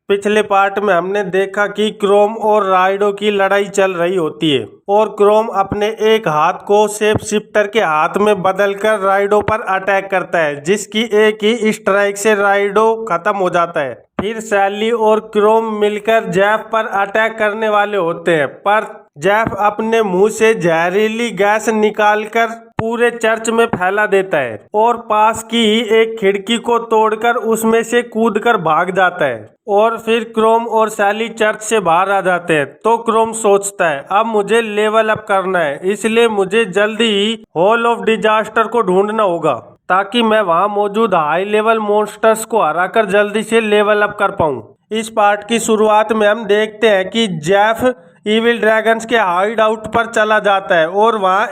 पिछले पार्ट में हमने देखा कि क्रोम और राइडो की लड़ाई चल रही होती है और क्रोम अपने एक हाथ को शेप शिफ्टर के हाथ में बदलकर राइडो पर अटैक करता है, जिसकी एक ही स्ट्राइक से राइडो खत्म हो जाता है। फिर सैली और क्रोम मिलकर जेफ पर अटैक करने वाले होते हैं, पर जेफ अपने मुंह से जहरीली गैस निकालकर पूरे चर्च में फैला देता है और पास की ही एक खिड़की को तोड़कर उसमें से कूदकर भाग जाता है। और फिर क्रोम और सैली चर्च से बाहर आ जाते हैं। तो क्रोम सोचता है अब मुझे लेवल अप करना है, इसलिए मुझे जल्दी ही हॉल ऑफ डिजास्टर को ढूंढना होगा ताकि मैं वहां मौजूद हाई लेवल मॉन्स्टर्स को हराकर जल्दी से लेवल अप कर पाऊं। इस पार्ट की शुरुआत में हम देखते हैं कि जेफ इविल ड्रैगन्स के हाइड आउट पर चला जाता है और वहां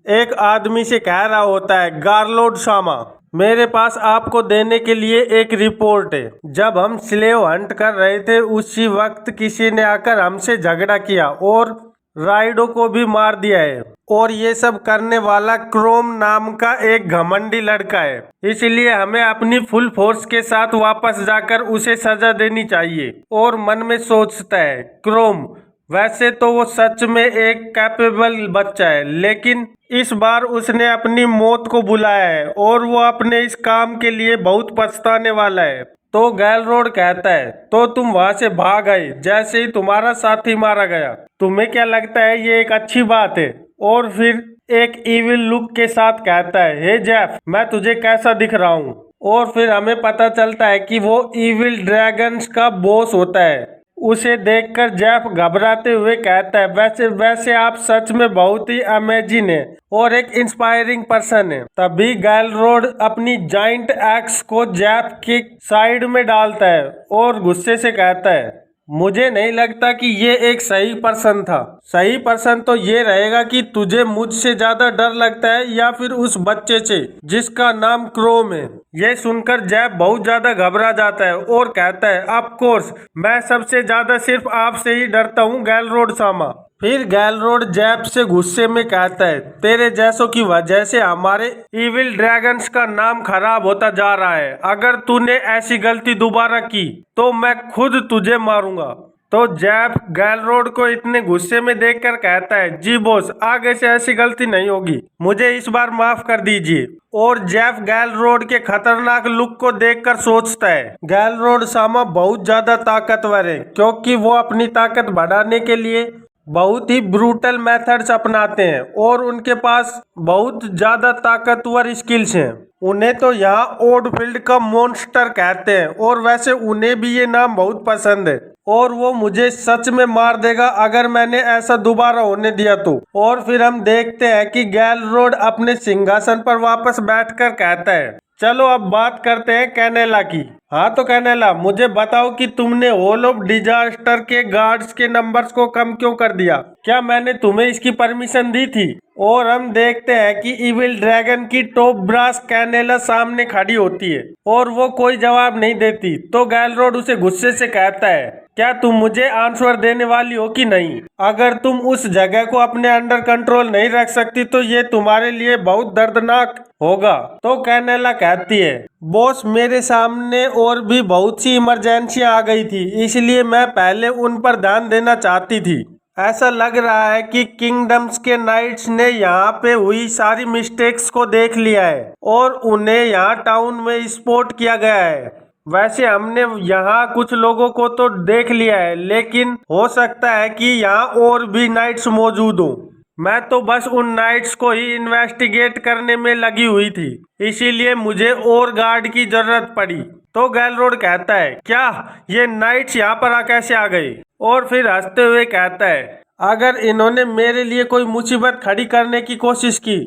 एक आदमी से कह रहा होता है, गारलोड शामा, मेरे पास आपको देने के लिए एक रिपोर्ट है। जब हम स्लेव हंट कर रहे थे उसी वक्त किसी ने आकर हमसे झगड़ा किया और राइडो को भी मार दिया है, और ये सब करने वाला क्रोम नाम का एक घमंडी लड़का है। इसलिए हमें अपनी फुल फोर्स के साथ वापस जाकर उसे सजा देनी चाहिए। और मन में सोचता है क्रोम, वैसे तो वो सच में एक कैपेबल बच्चा है, लेकिन इस बार उसने अपनी मौत को बुलाया है और वो अपने इस काम के लिए बहुत पछताने वाला है। तो गैलरोड कहता है, तो तुम वहां से भाग आए जैसे ही तुम्हारा साथी मारा गया। तुम्हें क्या लगता है ये एक अच्छी बात है? और फिर एक इविल लुक के साथ कहता है, हे जेफ, मैं तुझे कैसा दिख रहा हूँ? और फिर हमें पता चलता है कि वो इविल ड्रैगन्स का बॉस होता है। उसे देखकर जेफ घबराते हुए कहता है, वैसे आप सच में बहुत ही अमेजिंग है और एक इंस्पायरिंग पर्सन है। तभी गैलरोड अपनी जाइंट एक्स को जेफ के साइड में डालता है और गुस्से से कहता है, मुझे नहीं लगता कि ये एक सही पर्सन था। सही पर्सन तो ये रहेगा कि तुझे मुझसे ज्यादा डर लगता है या फिर उस बच्चे से जिसका नाम क्रोम है। ये सुनकर जेफ बहुत ज्यादा घबरा जाता है और कहता है, ऑफ कोर्स, मैं सबसे ज्यादा सिर्फ आपसे ही डरता हूँ गैलरोड सामा। फिर गैलरोड जेफ से गुस्से में कहता है, तेरे जैसों की वजह से हमारे इविल ड्रैगन्स का नाम खराब होता जा रहा है। अगर तूने ऐसी गलती दोबारा की तो मैं खुद तुझे मारूंगा। तो जेफ गैलरोड को इतने गुस्से में देखकर कहता है, जी बॉस, आगे से ऐसी गलती नहीं होगी, मुझे इस बार माफ कर दीजिए। और जेफ गैलरोड के खतरनाक लुक को देखकर सोचता है, गैलरोड सामा बहुत ज्यादा ताकतवर है, क्योंकि वो अपनी ताकत बढ़ाने के लिए बहुत ही ब्रूटल मेथड्स अपनाते हैं और उनके पास बहुत ज्यादा ताकतवर स्किल्स हैं। उन्हें तो यहाँ ओडफील्ड का मॉन्स्टर कहते हैं और वैसे उन्हें भी ये नाम बहुत पसंद है और वो मुझे सच में मार देगा अगर मैंने ऐसा दोबारा होने दिया तो। और फिर हम देखते हैं कि गैलरोड अपने सिंहासन पर वापस बैठकर कहता है, चलो अब बात करते हैं कैनेला की। हाँ तो कैनेला, मुझे बताओ कि तुमने हॉल ऑफ डिजास्टर के गार्ड्स के नंबर्स को कम क्यों कर दिया? क्या मैंने तुम्हें इसकी परमिशन दी थी? और हम देखते हैं कि इविल ड्रैगन की टॉप ब्रास कैनेला सामने खड़ी होती है और वो कोई जवाब नहीं देती। तो गैलरोड उसे गुस्से से कहता है, क्या तुम मुझे आंसर देने वाली हो कि नहीं? अगर तुम उस जगह को अपने अंडर कंट्रोल नहीं रख सकती तो ये तुम्हारे लिए बहुत दर्दनाक होगा। तो कैनेला कहती है, बॉस, मेरे सामने और भी बहुत सी इमरजेंसियां आ गई थी, इसलिए मैं पहले उन पर ध्यान देना चाहती थी। ऐसा लग रहा है कि किंगडम्स के नाइट्स ने यहाँ पे हुई सारी मिस्टेक्स को देख लिया है और उन्हें यहाँ टाउन में स्पॉट किया गया है। वैसे हमने यहाँ कुछ लोगों को तो देख लिया है, लेकिन हो सकता है कि यहाँ और भी नाइट्स मौजूद हो। मैं तो बस उन नाइट्स को ही इन्वेस्टिगेट करने में लगी हुई थी, इसीलिए मुझे और गार्ड की जरूरत पड़ी। तो गैलरोड कहता है, क्या ये नाइट्स यहाँ पर कैसे आ गए? और फिर हंसते हुए कहता है, अगर इन्होंने मेरे लिए कोई मुसीबत खड़ी करने की कोशिश की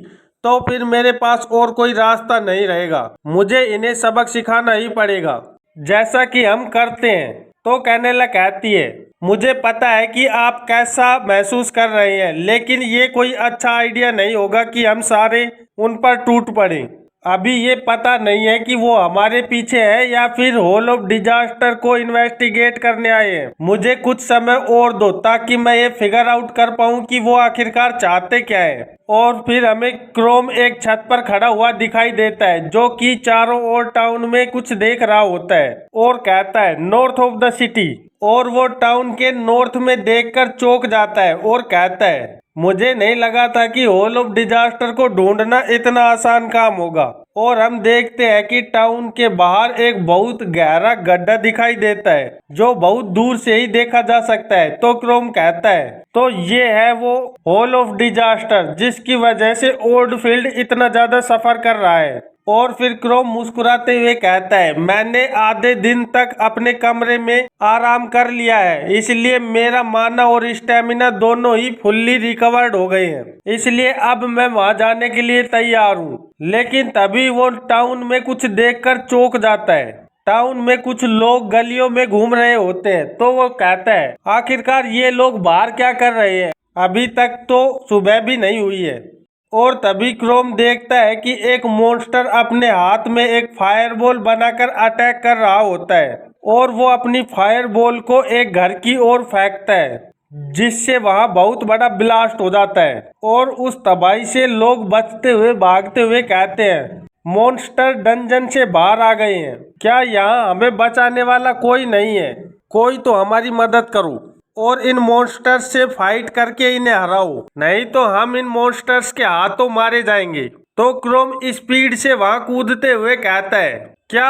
तो फिर मेरे पास और कोई रास्ता नहीं रहेगा, मुझे इन्हें सबक सिखाना ही पड़ेगा, जैसा कि हम करते हैं। तो कैनेला कहती है, मुझे पता है कि आप कैसा महसूस कर रहे हैं, लेकिन ये कोई अच्छा आइडिया नहीं होगा कि हम सारे उन पर टूट पड़े। अभी ये पता नहीं है कि वो हमारे पीछे है या फिर होल ऑफ डिजास्टर को इन्वेस्टिगेट करने आए हैं। मुझे कुछ समय और दो ताकि मैं ये फिगर आउट कर पाऊँ कि वो आखिरकार चाहते क्या है। और फिर हमें क्रोम एक छत पर खड़ा हुआ दिखाई देता है जो कि चारों ओर टाउन में कुछ देख रहा होता है और कहता है नॉर्थ ऑफ द सिटी। और वो टाउन के नॉर्थ में देखकर चौंक जाता है और कहता है मुझे नहीं लगा था कि होल ऑफ डिजास्टर को ढूंढना इतना आसान काम होगा। और हम देखते हैं कि टाउन के बाहर एक बहुत गहरा गड्ढा दिखाई देता है जो बहुत दूर से ही देखा जा सकता है। तो क्रोम कहता है तो ये है वो होल ऑफ डिजास्टर जिसकी वजह से ओल्डफील्ड इतना ज्यादा सफर कर रहा है। और फिर क्रोम मुस्कुराते हुए कहता है मैंने आधे दिन तक अपने कमरे में आराम कर लिया है, इसलिए मेरा माना और स्टेमिना दोनों ही फुल्ली रिकवर्ड हो गए हैं, इसलिए अब मैं वहां जाने के लिए तैयार हूँ। लेकिन तभी वो टाउन में कुछ देखकर चौंक जाता है। टाउन में कुछ लोग गलियों में घूम रहे होते हैं। तो वो कहता है आखिरकार ये लोग बाहर क्या कर रहे हैं, अभी तक तो सुबह भी नहीं हुई है। और तभी क्रोम देखता है कि एक मॉन्स्टर अपने हाथ में एक फायरबॉल बनाकर अटैक कर रहा होता है और वो अपनी फायरबॉल को एक घर की ओर फेंकता है जिससे वहां बहुत बड़ा ब्लास्ट हो जाता है। और उस तबाही से लोग बचते हुए भागते हुए कहते हैं मॉन्स्टर डंजन से बाहर आ गए हैं, क्या यहाँ हमें बचाने वाला कोई नहीं है, कोई तो हमारी मदद करो और इन मॉन्स्टर्स से फाइट करके इन्हें हराओ, नहीं तो हम इन मॉन्स्टर्स के हाथों मारे जाएंगे। तो क्रोम स्पीड से वहां कूदते हुए कहता है क्या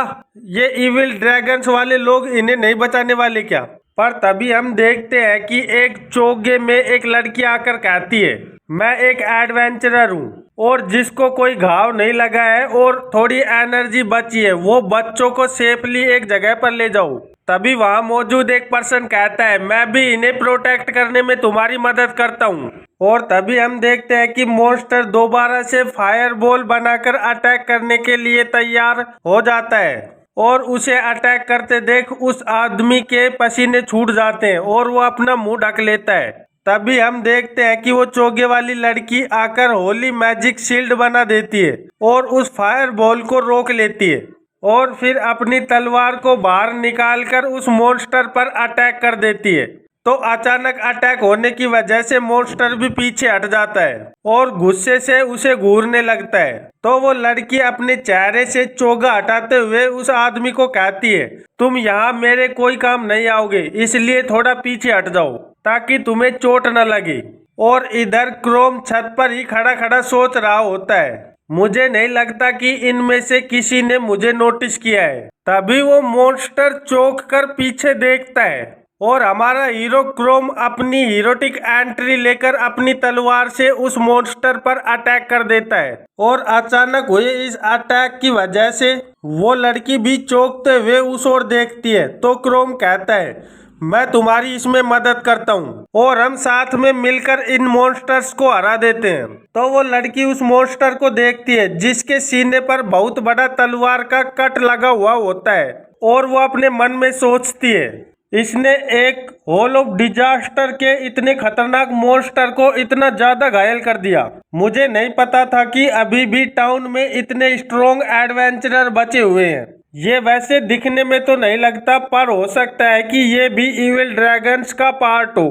ये इविल ड्रैगन्स वाले लोग इन्हें नहीं बचाने वाले क्या। पर तभी हम देखते हैं कि एक चोगे में एक लड़की आकर कहती है मैं एक एडवेंचरर हूँ और जिसको कोई घाव नहीं लगा है और थोड़ी एनर्जी बची है वो बच्चों को सेफली एक जगह पर ले जाओ। तभी वहां मौजूद एक पर्सन कहता है मैं भी इन्हें प्रोटेक्ट करने में तुम्हारी मदद करता हूँ। और तभी हम देखते हैं कि मॉन्स्टर दोबारा से फायरबॉल बनाकर अटैक करने के लिए तैयार हो जाता है और उसे अटैक करते देख उस आदमी के पसीने छूट जाते हैं और वो अपना मुंह ढक लेता है। तभी हम देखते हैं कि वो चोगे वाली लड़की आकर होली मैजिक शील्ड बना देती है और उस फायर बॉल को रोक लेती है और फिर अपनी तलवार को बाहर निकालकर उस मॉन्स्टर पर अटैक कर देती है। तो अचानक अटैक होने की वजह से मॉन्स्टर भी पीछे हट जाता है और गुस्से से उसे घूरने लगता है। तो वो लड़की अपने चेहरे से चोगा हटाते हुए उस आदमी को कहती है तुम यहाँ मेरे कोई काम नहीं आओगे, इसलिए थोड़ा पीछे हट जाओ ताकि तुम्हें चोट न लगे। और इधर क्रोम छत पर ही खड़ा खड़ा सोच रहा होता है मुझे नहीं लगता कि इनमें से किसी ने मुझे नोटिस किया है। तभी वो मॉन्स्टर चौंक कर पीछे देखता है और हमारा हीरो क्रोम अपनी हीरोटिक एंट्री लेकर अपनी तलवार से उस मॉन्स्टर पर अटैक कर देता है। और अचानक हुए इस अटैक की वजह से वो लड़की भी चौंकते हुए उस ओर देखती है। तो क्रोम कहता है मैं तुम्हारी इसमें मदद करता हूँ और हम साथ में मिलकर इन मॉन्स्टर्स को हरा देते हैं। तो वो लड़की उस मॉन्स्टर को देखती है जिसके सीने पर बहुत बड़ा तलवार का कट लगा हुआ होता है और वो अपने मन में सोचती है इसने एक होल ऑफ डिजास्टर के इतने खतरनाक मॉन्स्टर को इतना ज्यादा घायल कर दिया। मुझे नहीं पता था कि अभी भी टाउन में इतने स्ट्रॉन्ग एडवेंचरर बचे हुए हैं। ये वैसे दिखने में तो नहीं लगता पर हो सकता है कि ये भी इविल ड्रैगन्स का पार्ट हो।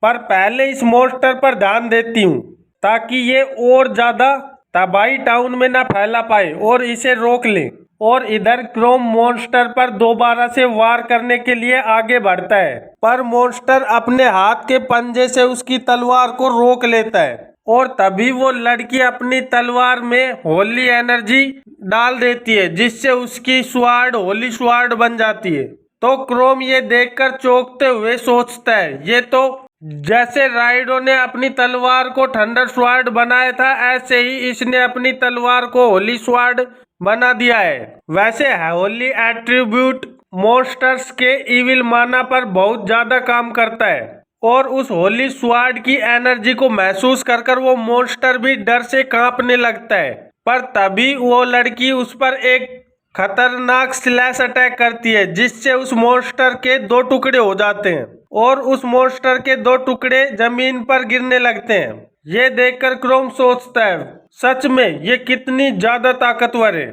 पर पहले इस मॉन्स्टर पर ध्यान देती हूँ ताकि ये और ज्यादा तबाही टाउन में ना फैला पाए और इसे रोक ले। और इधर क्रोम मॉन्स्टर पर दोबारा से वार करने के लिए आगे बढ़ता है पर मॉन्स्टर अपने हाथ के पंजे से उसकी तलवार को रोक लेता है और तभी वो लड़की अपनी तलवार में होली एनर्जी डाल देती है जिससे उसकी स्वार्ड होली स्वार्ड बन जाती है। तो क्रोम ये देखकर चौंकते हुए सोचता है ये तो जैसे राइडो ने अपनी तलवार को थंडर स्वार्ड बनाया था ऐसे ही इसने अपनी तलवार को होली स्वार्ड बना दिया है। वैसे होली एट्रीब्यूट मॉन्स्टर्स के इविल माना पर बहुत ज्यादा काम करता है और उस होली स्वार्ड की एनर्जी को महसूस कर वो मॉन्स्टर भी डर से कांपने लगता है। पर तभी वो लड़की उस पर एक खतरनाक स्लैश अटैक करती है जिससे उस मॉन्स्टर के 2 टुकड़े हो जाते हैं और उस मॉन्स्टर के 2 टुकड़े जमीन पर गिरने लगते हैं। ये देखकर क्रोम सोचता है सच में ये कितनी ज्यादा ताकतवर है।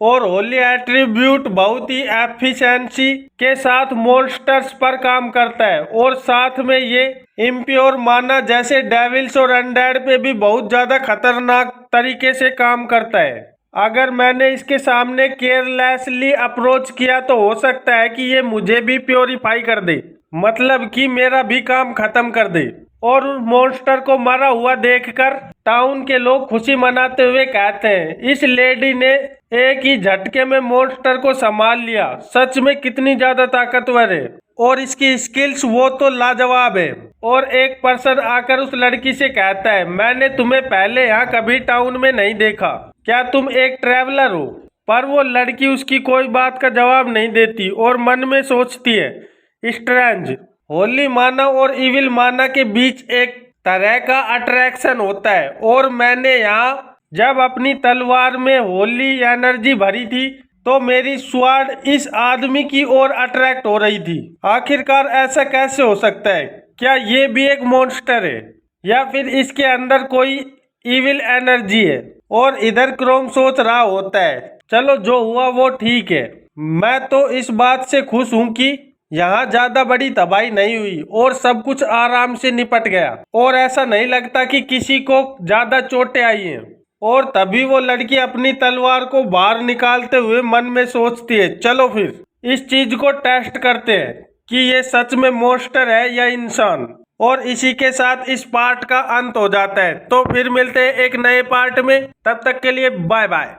और होली एट्रीब्यूट बहुत ही एफिशिएंसी के साथ मॉन्स्टर्स पर काम करता है और साथ में ये इम्प्योर माना जैसे डेविल्स और अनडेड पे भी बहुत ज्यादा खतरनाक तरीके से काम करता है। अगर मैंने इसके सामने केयरलेसली अप्रोच किया तो हो सकता है कि ये मुझे भी प्योरीफाई कर दे, मतलब कि मेरा भी काम खत्म कर दे। और उस मॉन्स्टर को मरा हुआ देखकर टाउन के लोग खुशी मनाते हुए कहते हैं इस लेडी ने एक ही झटके में मॉन्स्टर को संभाल लिया, सच में कितनी ज्यादा ताकतवर है और इसकी स्किल्स वो तो लाजवाब है। और एक पर्सन आकर उस लड़की से कहता है मैंने तुम्हें पहले यहाँ कभी टाउन में नहीं देखा, क्या तुम एक ट्रैवलर हो? पर वो लड़की उसकी कोई बात का जवाब नहीं देती और मन में सोचती है स्ट्रेंज, होली माना और इविल माना के बीच एक तरह का अट्रैक्शन होता है और मैंने यहाँ जब अपनी तलवार में होली एनर्जी भरी थी तो मेरी स्वाड इस आदमी की ओर अट्रैक्ट हो रही थी। आखिरकार ऐसा कैसे हो सकता है? क्या ये भी एक मॉन्स्टर है या फिर इसके अंदर कोई इविल एनर्जी है? और इधर क्रोम सोच रहा होता है चलो जो हुआ वो ठीक है, मैं तो इस बात से खुश हूँ कि यहाँ ज्यादा बड़ी तबाही नहीं हुई और सब कुछ आराम से निपट गया और ऐसा नहीं लगता कि किसी को ज्यादा चोटें आई हैं। और तभी वो लड़की अपनी तलवार को बाहर निकालते हुए मन में सोचती है चलो फिर इस चीज को टेस्ट करते हैं कि ये सच में मॉन्स्टर है या इंसान। और इसी के साथ इस पार्ट का अंत हो जाता है। तो फिर मिलते हैं एक नए पार्ट में, तब तक के लिए बाय बाय।